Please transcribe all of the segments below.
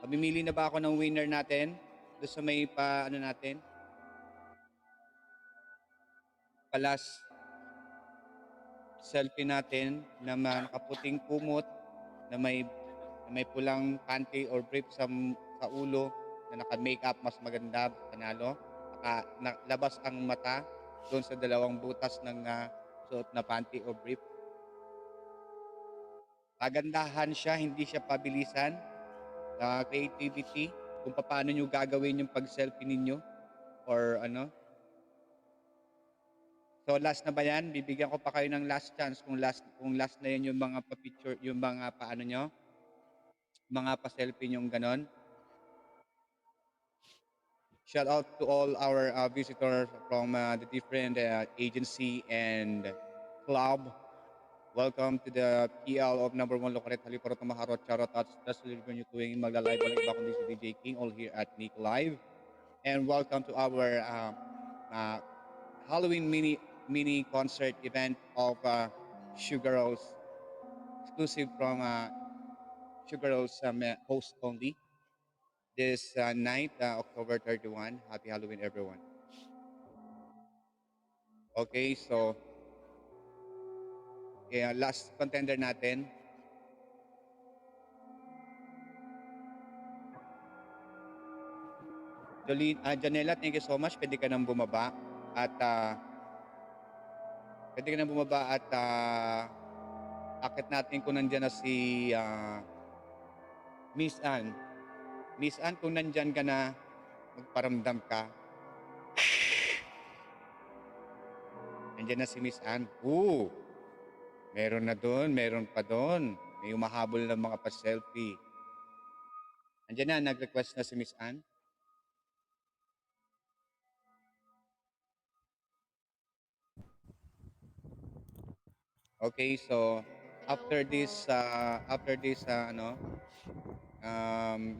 Mamimili na ba ako ng winner natin? Doon sa may ano natin? Palas selfie natin na nakaputing kumot na may pulang panty or brief sa ulo na naka-makeup, mas maganda, panalo. Labas ang mata doon sa dalawang butas ng suot na panty o brief. Pagandahan siya, hindi siya pabilisan. Creativity, kung paano nyo gagawin yung pag-selfie ninyo or ano. So last na ba yan? Bibigyan ko pa kayo ng last chance kung last na yan yung mga pa-picture, yung mga paano nyo, mga pa-selfie nyong ganon. Shout out to all our visitors from the different agency and club. Welcome to the PL of number 1 Locaret Haliparot na Maharot Charot at that's the nyo tuwing magla-live walang iba kundi si DJ King all here at Nick Live. And welcome to our Halloween mini concert event of Sugar Rose, exclusive from Sugar Rose host only. This night, October 31. Happy Halloween, everyone. Okay, so last contender natin. Janela, thank you so much. Pwede ka nang bumaba at akit natin kung nandiyan na si Miss Ann. Miss Ann, kung nandyan ka na, magparamdam ka. Nandiyan na si Miss Ann. Meron na doon, meron pa doon. May umahabol ng mga pa-selfie. Nandiyan na, nag-request na si Miss Ann. Okay, so after this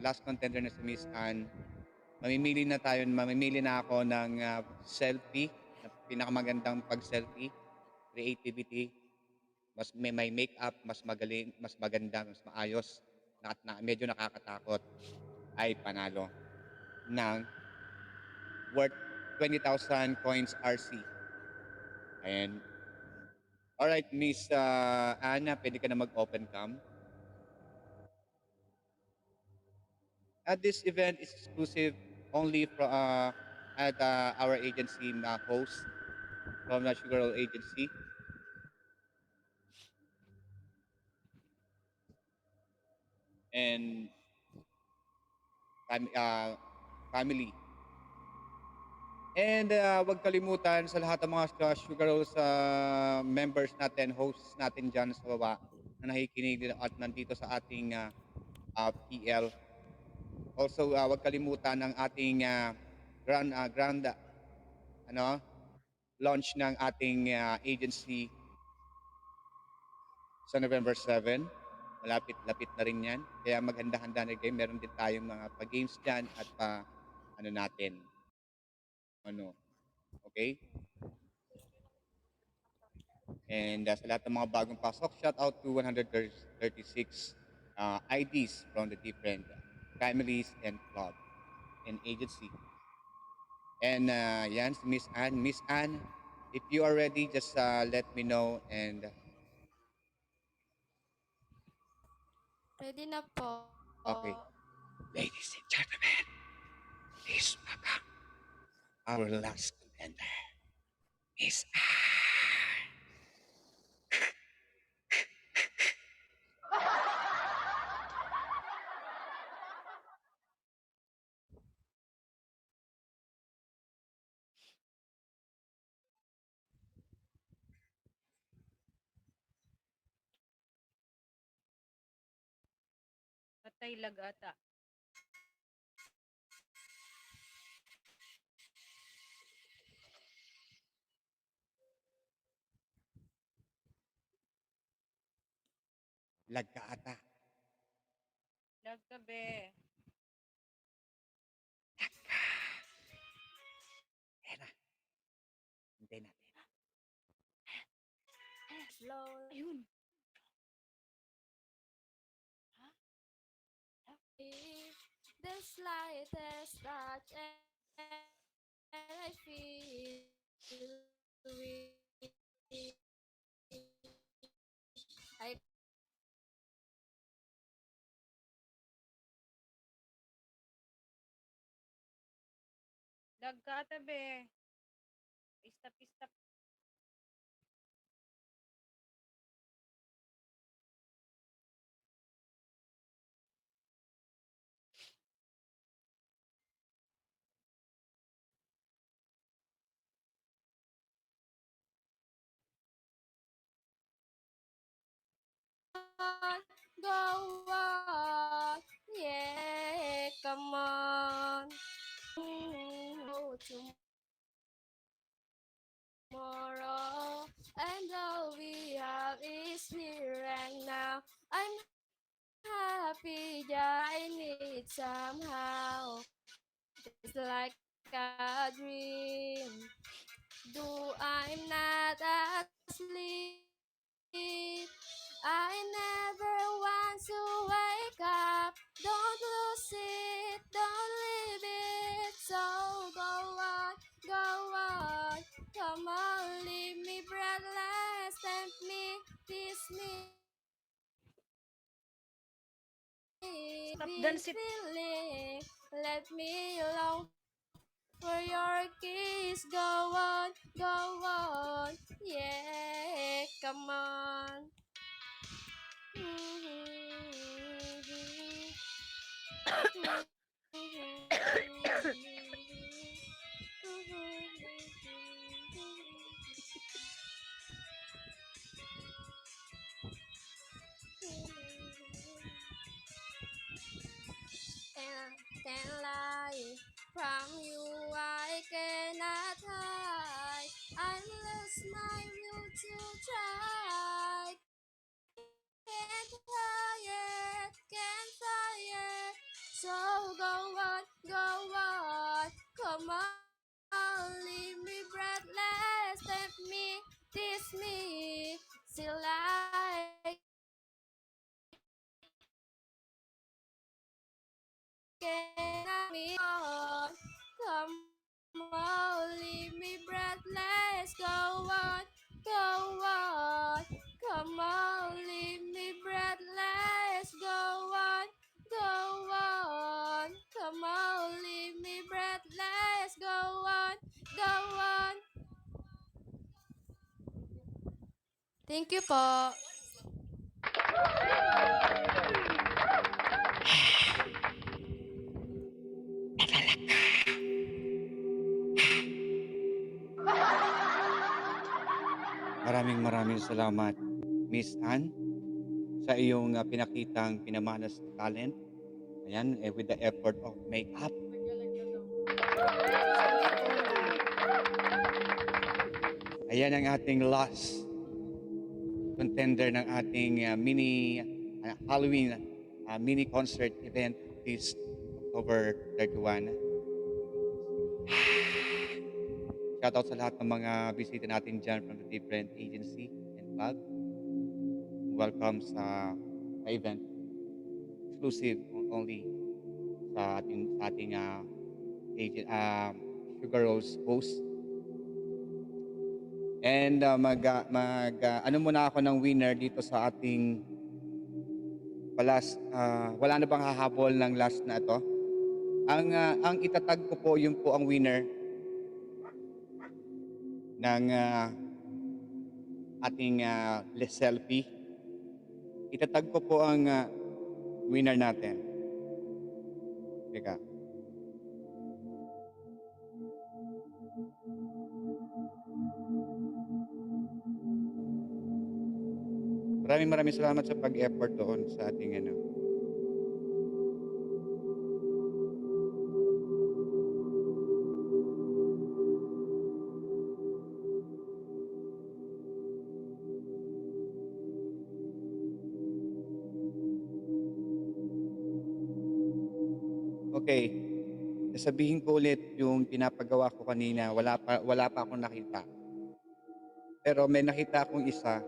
last contender na si Miss Ann, mamimili na ako ng selfie, na pinakamagandang pag-selfie, creativity, may make-up, mas magaling, mas maganda, mas maayos, medyo nakakatakot, ay panalo ng worth 20,000 coins RC. And alright, Miss Anna, pwede ka na mag-open cam. This event is exclusive only at our agency host from the Sugar Roll Agency. And family. And wag kalimutan sa lahat ng mga Sugar Rolls members natin, hosts natin dyan sa baba na nakikinig at nandito sa ating PL. Also, wag kalimutan ang ating grand launch ng ating agency sa November 7. Malapit-lapit na rin yan. Kaya maghanda-handa na kayo. Meron din tayong mga pa-games dyan at natin. Okay? And sa lahat ng mga bagong pasok, shout out to 136 IDs from the different families and club and agency. And yan, si Miss Ann. Miss Ann, if you are ready, just let me know. And Ready na po. okay. Ladies and gentlemen, please welcome our last contender, Miss Ann. Patay lag ata. Lag ka ata. Lag ka be. Lag ka. Ayan na. Hintay natin. Hello. Ayun. Ha? Okay. the slightest touch, and I feel weak. I Lag ka ata be. Stop. on, go on, yeah, come on. Oh, tomorrow, and all we have is here and now. I'm happy, yeah, I need somehow. It's like a dream. Though I'm not asleep, I never want to wake up. Don't lose it, don't leave it. So go on. Come on, leave me breathless, tempt me, tease me. Stop This dance it. feeling, let me long for your kiss. Go on, yeah, come on. And can lie from you, I cannot hide. I lost my will to try. Can't hide, can't fight. So go on, come on, leave me breathless, tempt me, tease me, still I cannot me on. Come on, leave me breathless, go on, come on, leave me breathless, go on, come on, leave me breathless, go on. Thank you po. Maraming salamat, Miss Anne, sa iyong pinakitang pinamalas na talent. Ayan, with the effort of makeup. Ayan ang ating last contender ng ating mini Halloween mini concert event this October 31. Shoutout sa lahat ng mga bisita natin dyan from the different agency and club. Welcome sa event. Exclusive only sa ating agent, Sugar Rose host. And ano muna ako ng winner dito sa ating wala na bang hahabol ng last na ito? Ang itatag ko po yun po ang winner ng ating selfie. Itatag ko po ang winner natin. Teka. Maraming salamat sa pag-effort doon sa ating ano. Okay. Sasabihin ko ulit yung pinapagawa ko kanina. Wala pa akong nakita. Pero may nakita akong isa,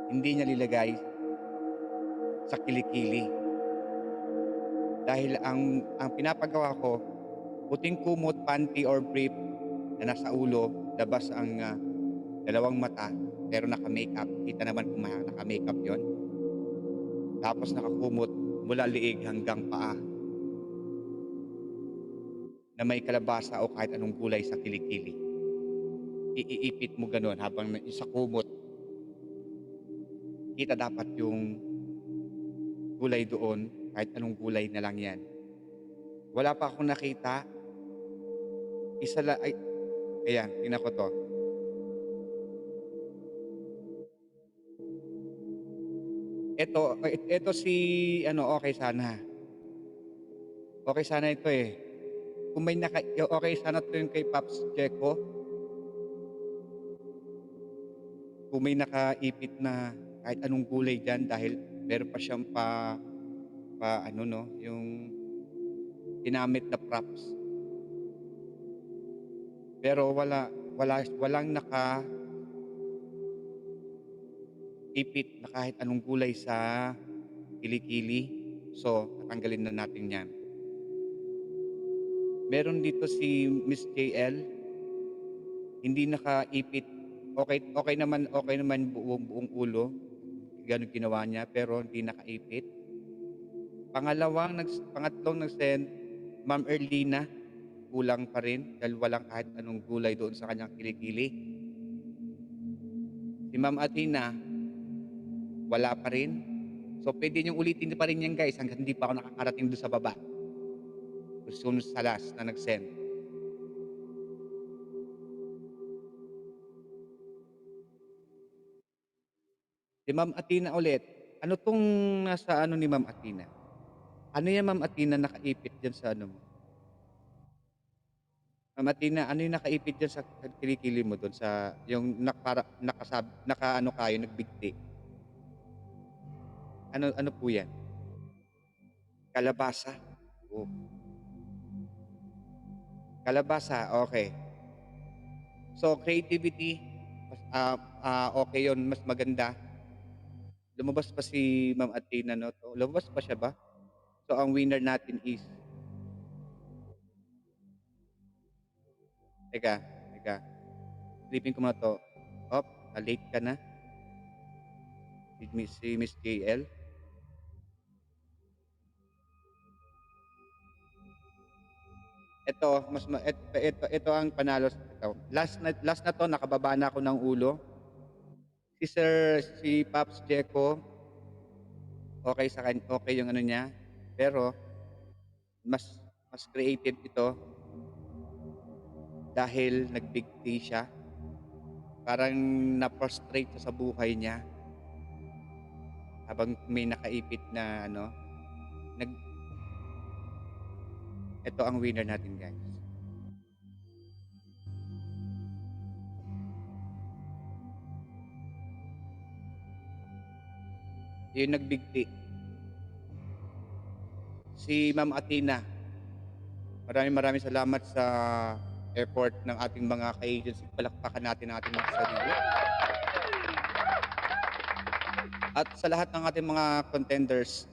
hindi niya nilagay sa kilikili. Dahil ang pinapagawa ko, puting kumot, panty or brief na nasa ulo, labas ang, dalawang mata, pero naka-makeup. Kita naman kung naka-makeup 'yon. Tapos nakakumot mula liig hanggang paa na may kalabasa o kahit anong gulay sa kilikili. Iipit mo gano'n habang sa kumot, kita dapat yung gulay doon, kahit anong gulay na lang 'yan. Wala pa akong nakita, isa la ay ayan, tingnan ko 'to. Eto si ano, okey sana. Okey sana ito, eh. Kung may okey sana 'to yung kay Pops Jeko, kung may nakaipit na kahit anong gulay diyan dahil meron pa siyang pa-ano 'no, yung ginamit na props. Pero walang nakaipit na kahit anong gulay sa kilikili. So, tatanggalin na natin 'yan. Meron dito si Miss JL, hindi nakaipit. Okey naman buong ulo, gano'n ginawa niya pero hindi nakaipit. Pangatlong nag-send, Ma'am Erlina, kulang pa rin dahil walang kahit anong gulay doon sa kanyang kilikili. Si Ma'am Athena, wala pa rin. So, puwede niyong ulitin pa rin 'yan guys hangga't hindi pa ako nakakarating do'n sa baba, do'n sa last na nag-send. Si Ma'am Athena ulit, ano 'tong nasa ano ni Ma'am Athena? Ano 'yan Ma'am Athena nakaipit diyan sa ano mo? Ma'am Athena, ano yung nakaipit diyan sa kilikili mo do'n sa yung nakaano kayo, nagbigti? Ano ano po 'yan? Kalabasa? Oh, kalabasa, okey. So, creativity, okey 'yun, mas maganda. Lumabas pa si Ma'am Athena 'no, lumabas pa siya ba? So, ang winner natin is teka, teka, silipin ko muna 'to. Na-late ka na, si Miss JL. Ito mas ma et ito ang panalo last na 'to, nakababa na ako ng ulo. Si Pops Jeko, okey yung ano niya, pero mas mas creative ito dahil nagbigti siya. Parang na-prostrate siya sa buhay niya habang may nakaipit na ano, nag eto ang winner natin guys. Yung nagbigti, si Ma'am Athena. Maraming salamat sa effort ng ating mga ka-agency. Palakpakan natin ang ating mga sarili. At sa lahat ng ating mga contenders,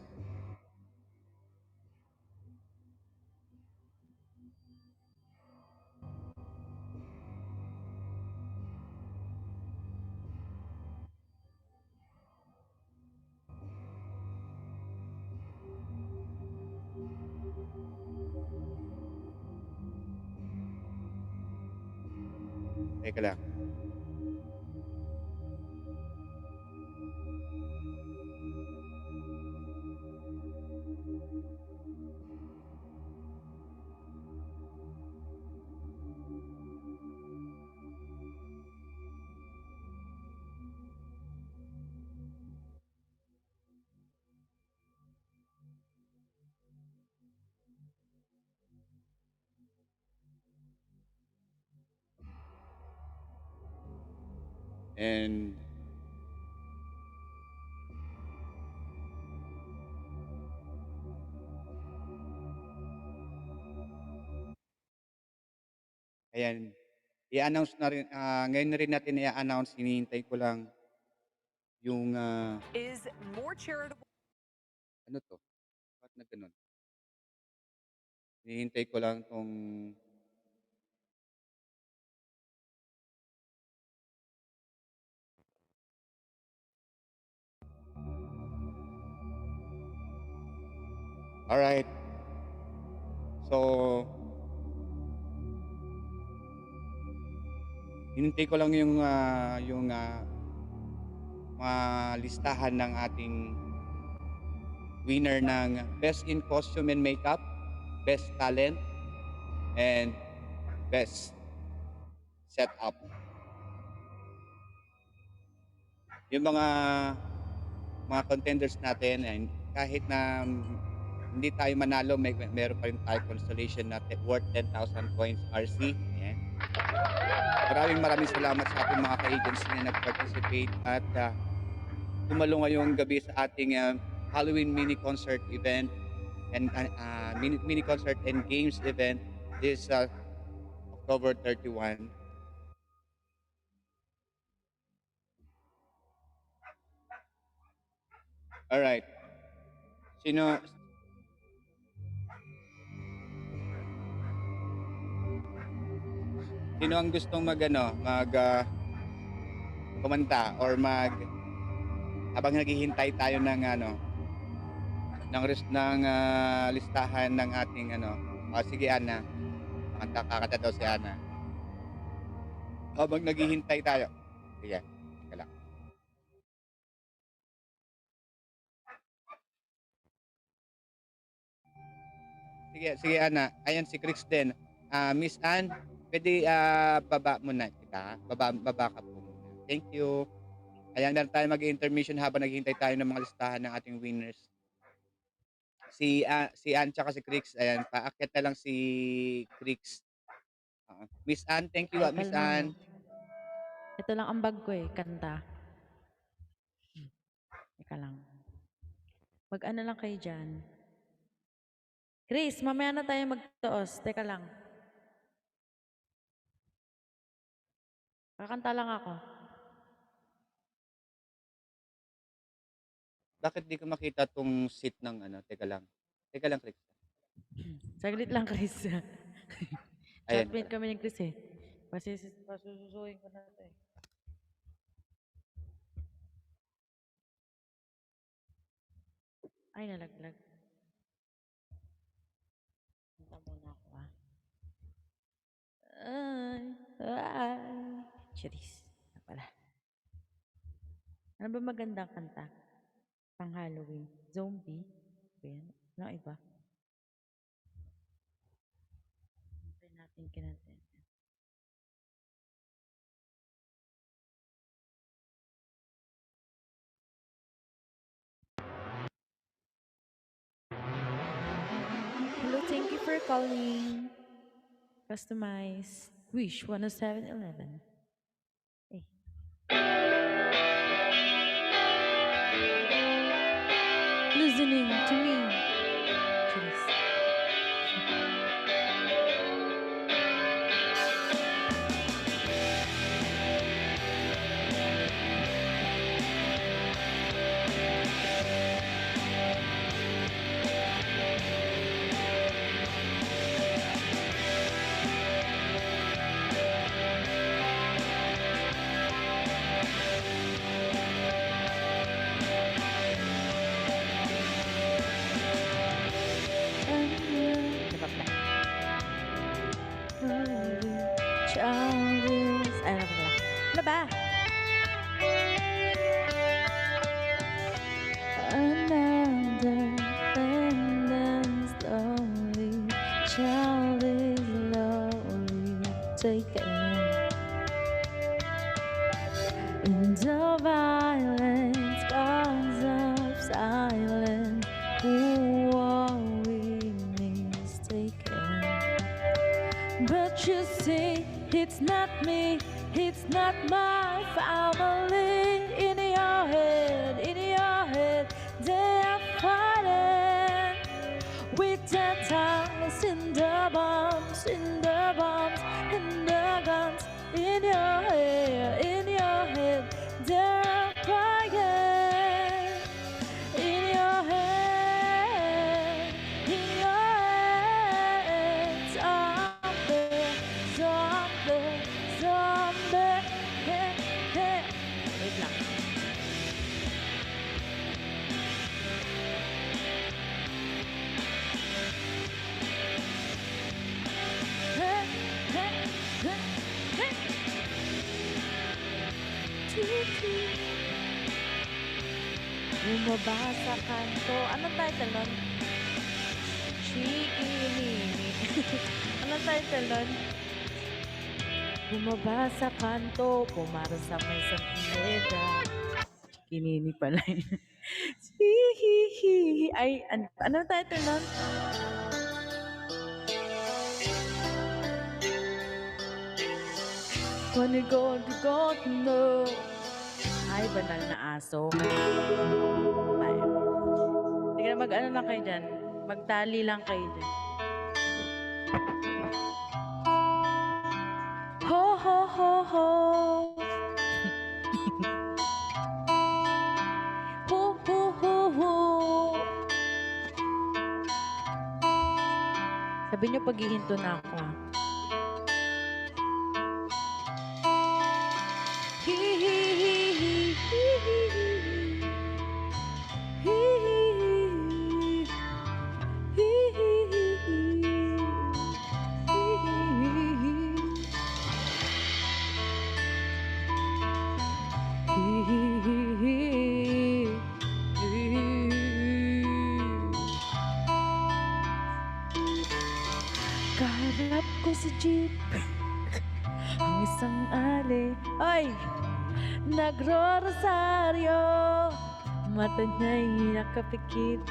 teka lang. And ayan, i-announce na rin, ngayon na rin natin i-a-announce, hinihintay ko lang yung, Is more charitable. ano 'to, ba't na gano'n? Hinihintay ko lang 'tong alright. So, hinintay ko lang yung mga listahan ng ating winner ng Best in Costume and Makeup, Best Talent, and Best Setup. Yung mga contenders natin and kahit na hindi tayo manalo, meron pa rin tayo consolation na worth 10,000 points RC. Ayan. Maraming salamat sa ating mga ka-agency na nag-participate at dumalo ngayong gabi sa ating Halloween mini concert event and mini concert and games event this October 31. Alright. Sino sino ang gustong kumanta or habang naghihintay tayo ng listahan ng ating sige Ana, kakanta daw si Ana. Habang naghihintay tayo. Sige, teka lang. Sige Ana. Ayan si Chris din. Miss Ann, pwede baba muna kita. Baba ka po muna. Thank you. Ayan, meron tayo mag-intermission habang naghihintay tayo ng mga listahan ng ating winners. Si Ann tsaka si Chris, ayan, paakyat na lang si Chris. Miss Ann, thank you, Ay, Miss kalma Ann. mo. Ito lang ang bag ko kanta. Teka lang. Mag-ano lang kayo dyan. Chris, mamaya na tayo magtuos. Teka lang. Kakanta lang ako. Bakit di ko makita tong seat ng Teka lang. Teka lang, Chris. Saglit lang, Chris. Ayan. Chatmate kami ni Chris Pasususuin ko na ito Ay, nalaglag. Punta muna ako Ay. Charis. Pala. Ano ba magandang kanta? Pang Halloween. Zombie. Ba yan? Ano iba? Hintay natin kinantin. Hello, thank you for calling. Customize. Wish 10711. Hey. Listening to me. Charis. Childish. Ay, ano ba? Ano ba? Another and slowly, child is slowly taken into violence, cause of silence. Who are we mistaken? But you see, it's not me, it's not my family. In your head, they are fighting with the tongues in the bombs, in the bombs, in the guns. In your head, they're crying. In your head, Bumaba sa kanto. Anong title nun? Chikinini. Anong title nun? Bumaba sa kanto, pumara sa may santineda. Chikinini pala yun. Hihihi. Ay, anong title nun? Panigot no. Ay, banal na aso. Ay. Sige na, mag-ano lang kayo dyan. Magtali lang kayo dyan. Ho, ho, ho, ho. Hu, hu, hu, hu. Sabi niyo, paghihinto na ako, ha? Hi, hi, hi, hi, hi, hi, hi. Hi, hi, hi, hi. Hi, hi, hi, hi. Hi, hi, hi, hi. Kaharap ko sa jeep ang isang ali. Ay! Nagro-rosaryo, mata niya'y nakapikit.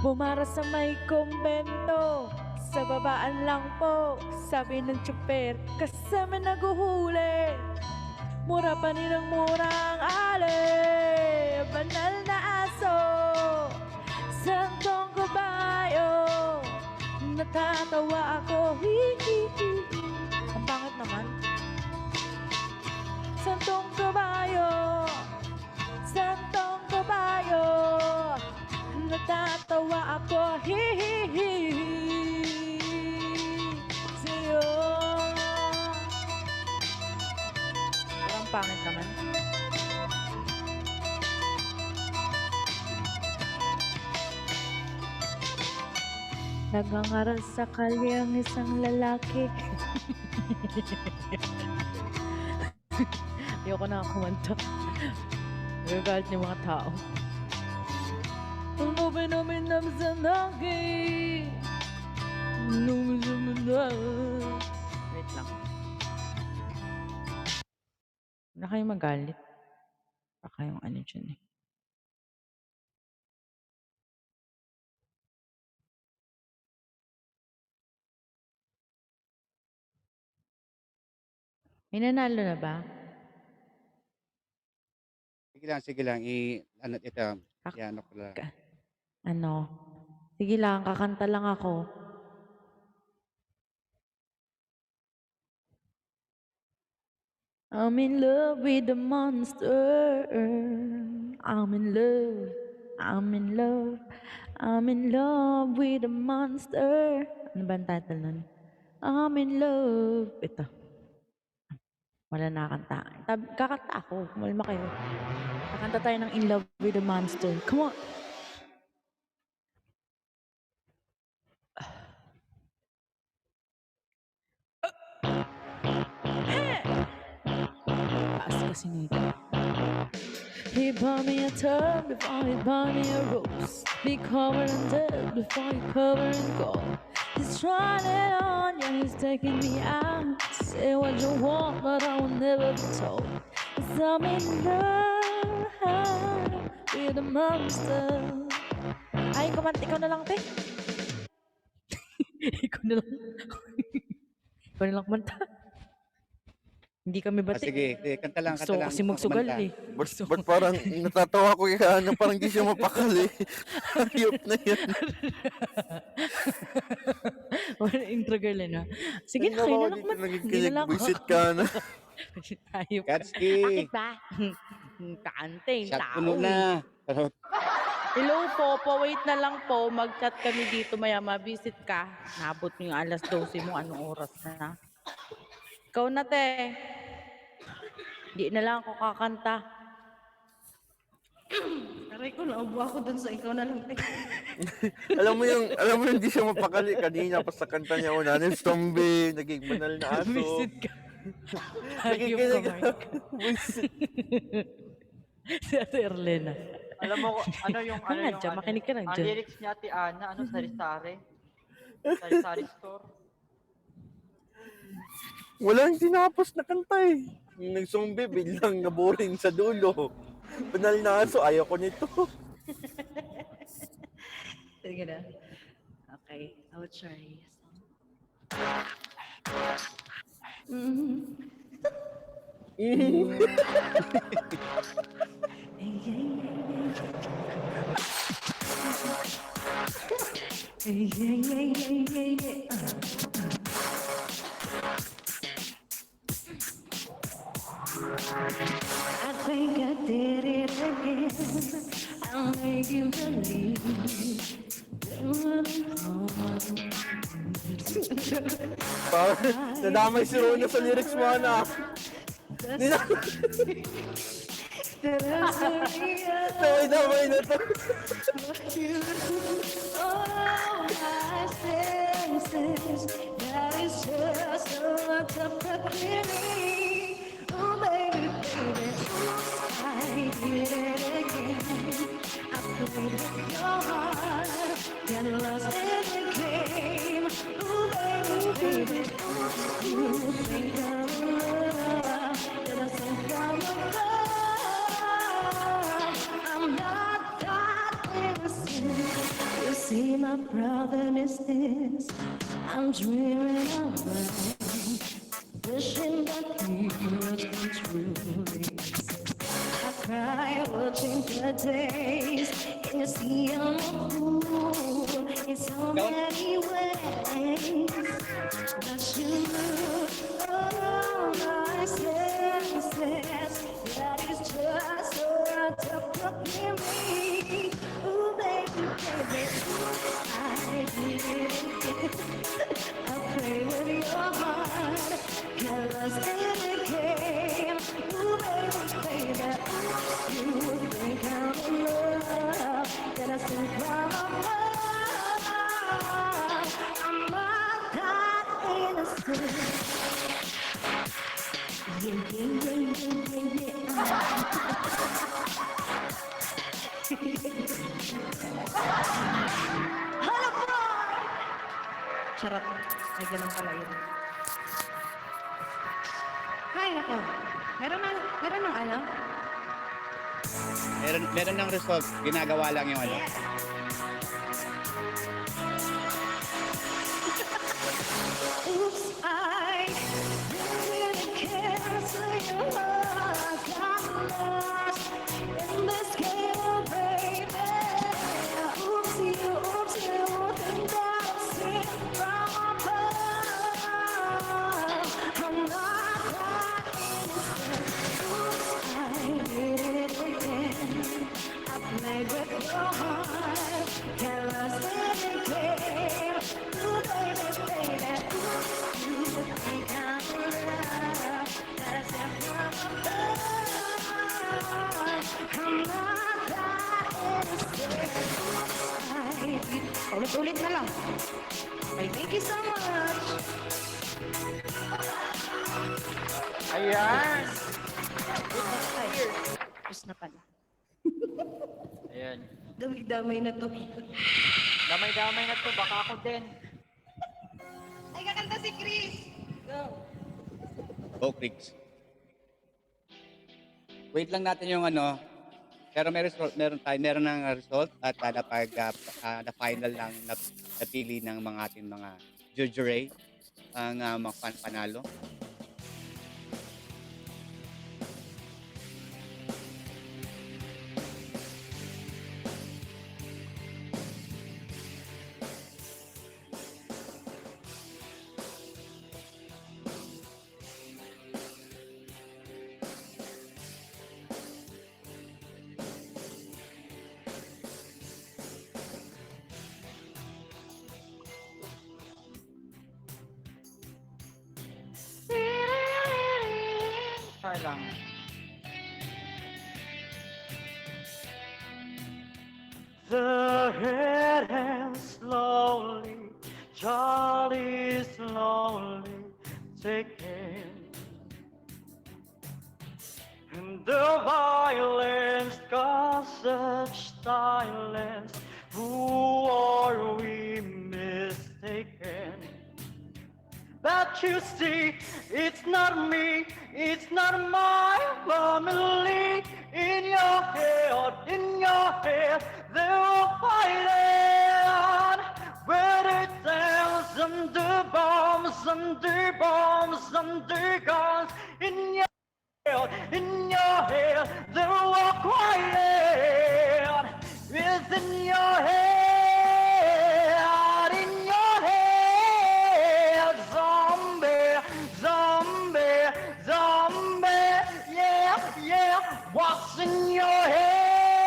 Bumara sa may kumbento, sa babaan lang po, sabi ng tsuper, kasama naguhuli. Mura pa nilang murang ali, banal na aso, santong kabayo, natatawa ako, hihihi. Ang pangit naman. Santong kabayo, santong kabayo, natatawa ako, hihihi. Sa'yo. Parang pangit naman. Nagangaral sa kalye ang isang lalaki. Ayoko na kumanta. Nagagalit yung mga tao. Ano ba namin namsanagi? Wait lang. Na kayo magalit. Baka yung ano dyan eh. May nanalo na ba? Sige lang, ano, ito, Ak- yan, ako lang. Ano? Sige lang, kakanta lang ako. I'm in love with the monster. I'm in love. I'm in love. I'm in love with the monster. Ano ba ang title nun? I'm in love. Ito. Wala nakakanta. Kakanta ako. Kumalma kayo. Kakanta tayo ng In Love with the Monster. Come on. Taas kasi nito. He bought me a tub before he bought me a rose. Be covered in debt before he covered in gold. He's trying it on, yeah, he's taking me out. Say what you want, but I will never be told. 'Cause I'm in love with a monster. Ay, kumanta, ikaw na lang, te. Ikaw na lang. Ikaw na lang kumanta. Hindi kami bati. Sige, kanta lang, Gusto ko kasi magsugal kumanta. eh. Ba't parang natatawa ko yan, parang di siya mapakali. Hayop na yan. Wala intro girl eh, no? Sige na, kayo na lang kumanta. Naging Hindi na lang ako. visit ka na. Tayo ka. Katski, Bakit ba? Kaante yung shot tao puno eh. na. Charot. Hello po, wait na lang po. Mag-chat kami dito, maya ma-visit ka. Nabot mo yung alas 12 mo, anong oras na? Ikaw na, te. Hindi na lang ako kakanta. Aray ko, naubo ako dun sa ikaw na lang. alam mo yung di siya mapakali kanina pa sa kanta niya una. Nang zombie, naging banal na aso. Visit ka. Hayop ka, Nakikinig. Mark. Si Ate Erlena. Alam mo, ano yung, Oo nga, Jam, makinig ka lang ang dyan. lyrics ni Ate Ana, ano, sari-sari. Sari-sari store. Walang tinapos na kanta eh. Yung nag-zombie, biglang naboring sa dulo. Banal na aso, ayaw ko nito. Sige na. Okay, I'll try. I think I did it again. I'll make you believe. Parang nadamay si Rona sa lyrics mo, Ana. Damay na to. Oh, my senses, that is just a lot of proclaiming. Oh, baby, baby, I did it again. I played with your heart, get lost in the game. Oh, baby, baby, you think I'm in love, that I think I'm above. I'm not that innocent. You see, my problem is this. I'm dreaming of love, wishing that we would come true. I cry watching the days. You see, I'm a fool in so many ways. But you oh, my senses, that is just so out of me. Ooh, baby, baby, I did it. I play with your heart, get lost in the game. Ooh, baby, baby, you think I'm in love, that I think I'm above. I'm not that innocent. Yeah, yeah, yeah, yeah, yeah. Hala po! Charot. Ay, ganun pala yun. Ay, nako. Meron ng ano? Meron ng result. Ginagawa lang yung ano. Oops, I didn't cancel your heart. Got lost in this game, baby. Oopsie, oopsie, think that I'm sick from above. I'm not that innocent. Oops, I did it again. I played with your heart, get lost in the game. Ooh, baby, baby, ooh, you think I'm in love, that's it from above. I'm not that innocent. Ulit-ulit na lang. Okay, thank you so much. Ayan! Tapos na pala. Ayan. Damay-damay na to. Damay-damay na to, baka ako din. Ay, kakanta si Chris. Go. Go, Cricks. Wait lang natin yung ano. Pero may result, meron ng result at the final lang napili ng mga ating mga jury ang mga panalo. Try lang. The head hangs slowly, Charlie slowly taking, and the violence causes such silence? Who are we mistaken? But you see, it's not me, it's not my family. In your head, they were fighting. Where it stands under bombs, under bombs, under guns. In your head, they were quiet. Within your head, in your head, zombie, zombie, zombie, yeah, yeah. What's in your head,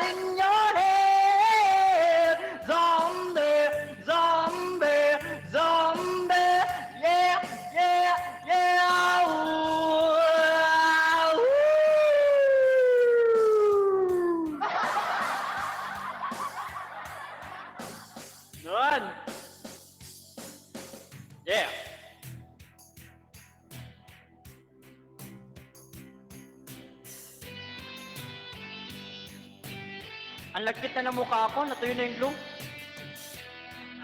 in your head, zombie, zombie, zombie, yeah, yeah, yeah. Ooh, ooh. Nun! Yeah! Ang lagkit na ng mukha ko, natuyo na yung glue.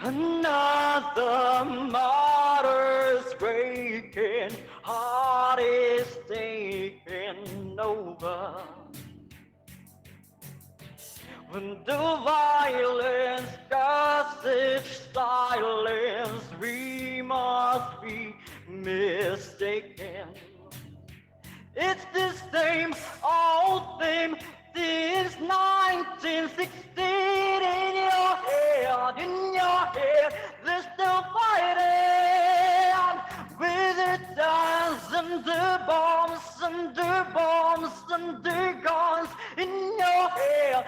Another mother's breaking, heart is taking over. When the violence causes silence, we must be mistaken. It's the same old thing since 1916. In your head, they're still fighting with the guns and the bombs and the bombs and the guns. In your head,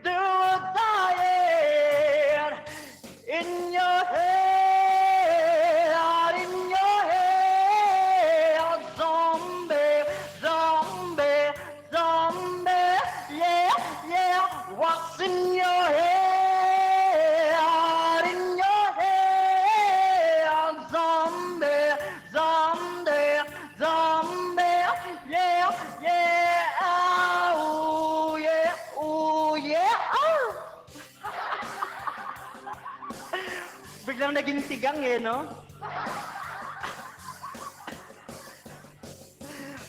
they're dying. In your head, zombie, zombie, zombie, yeah, yeah. What's in your head? In your head, zombie, zombie, zombie, yeah, yeah. Ooh, yeah, ooh, yeah. Ah! Biglang naging tigang eh, no?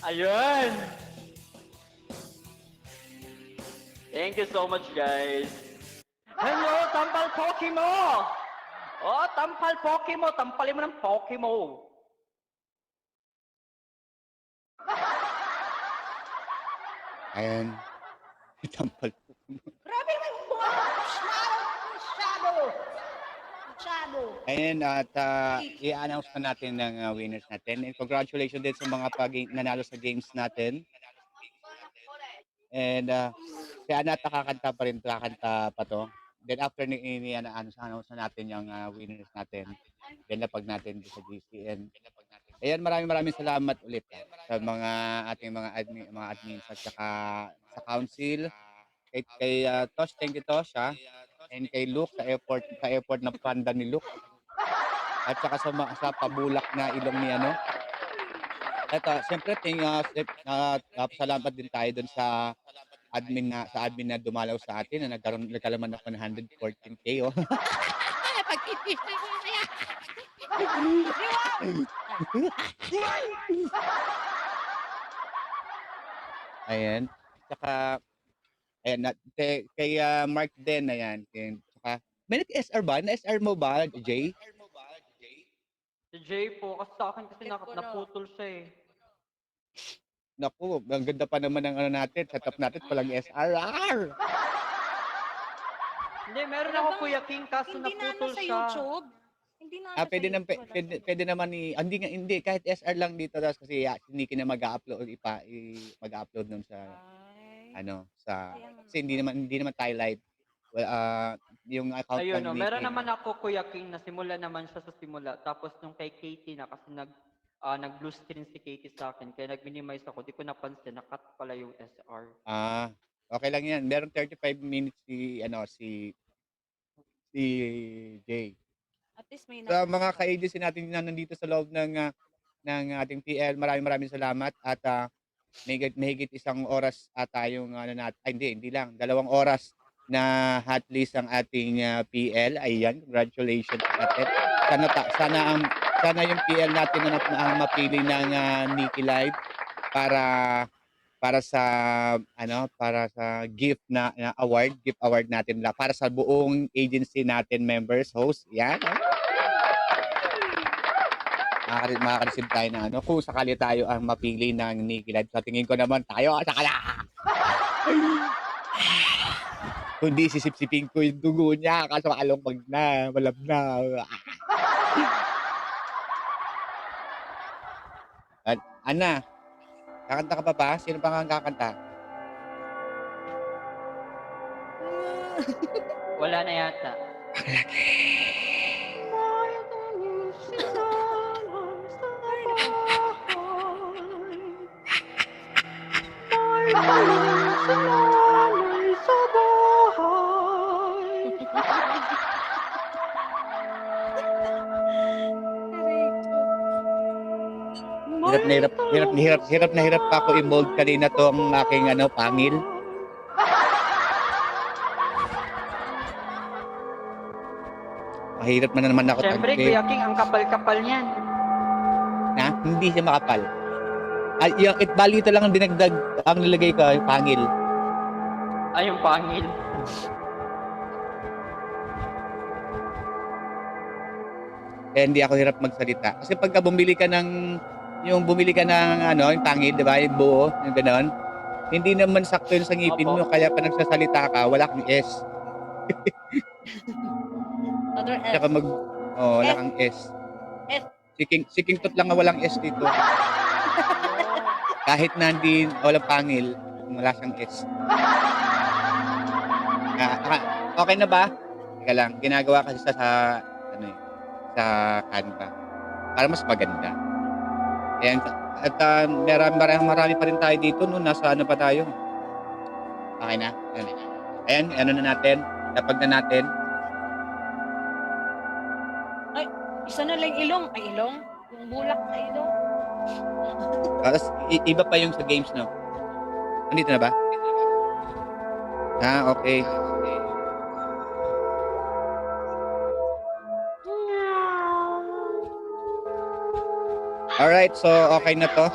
Ayun! Thank you so much, guys. Hello, tampal Pokemo! Oh, tampal Pokemo! Tampalin mo ng Pokemo! Ayan. Tampal po. Grabe naman yung buha! Masyado! Ayan, at i-announce na natin ng winners natin. And congratulations din sa mga nanalo sa games natin. And si Anat nakakanta pa rin, kakanta pa to. Then after announce na natin yung winners natin. Then napag natin sa GC. And ayan, maraming salamat ulit sa mga ating mga admins at saka sa council. Kay Tosh, thank you Tosh ha. And kay Luke sa effort na panda ni Luke. At saka sa pabulak na ilong ni ano. At siyempre salamat din tayo dun sa admin na dumalaw sa atin na nagkalaman ako ng 114K oh. Ayan. Saka ayan, kay Mark din ayan. Saka may nag-SR ba? Na-SR mo ba, Jay? Si Jay po, kasi sa akin kasi naputol siya eh. Naku, ang ganda pa naman ng ano natin, setup natin palang SRR. Hindi, meron ako Kuya King, kaso Hindi na naputol sa siya. YouTube. Hindi na sa Pwede YouTube. pwede naman hindi kahit SR lang dito tapos kasi si Nikki na mag-upload mag-upload nun sa kasi hindi naman tayo live. Well, yung account Ayun, lang no, ni meron King. naman ako Kuya King na simula naman siya sa simula. Tapos nung kay Katie na kasi nag-blue screen si Katie sa akin. Kaya nag-minimize ako. Di ko napansin. Nakat pala yung SR. Okay lang yan. Meron 35 minutes si Jay. At least may Sa mga ka-agency natin na nandito sa loob ng ating PL, maraming salamat at mahigit isang oras ata yung ano natin. Ay, hindi lang. 2 oras na hot list ang ating PL. Ayan, congratulations sa atin. Sana yung PL natin na ang mapili ng Nikki Live para sa para sa gift award natin para sa buong agency natin members, host. Yan. Makaka-receive tayo ng kung sakali tayo ang mapili ng Nikki Live. Sa tingin ko naman tayo sakala. Kundi sisipsipin ko yung dugo niya kaso along malab na. Ana, kakanta ka pa ba? Sino pa nga ang kakanta? Wala na yata. Hirap na hirap pa ako i-mold kanina tong aking pangil. Mahirap na naman ako Siyempre, tagpi. Kuya King, ang kapal-kapal niyan. Na, hindi siya makapal. Ay, yung itbalito lang ang dinagdag ang nilagay ko, yung pangil. Ay, yung pangil. Kaya hindi ako hirap magsalita. Kasi pagka bumili ka ng yung pangil, di ba? Yung buo, yung gano'n. Hindi naman sakto yun sa ngipin mo. Opo. Kaya pa nagsasalita ka, wala kang S. Other S. Tsaka wala kang S. S. Si King Tut lang ang walang S dito. Kahit na walang pangil, wala siyang S. Okay na ba? Teka lang, ginagawa kasi sa Canva. Para mas maganda. Ayan, at marami pa rin tayo dito, no? Nasa ano pa tayo? Okay na? Ayan, na natin. Napag na natin. Isa na lang ilong. Ay, ilong? Yung bulak na ilong. Tapos, iba pa yung sa games, no? Andito na ba? Okay. Alright, so okay na to.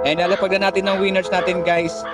And nalapag na natin ng winners natin, guys.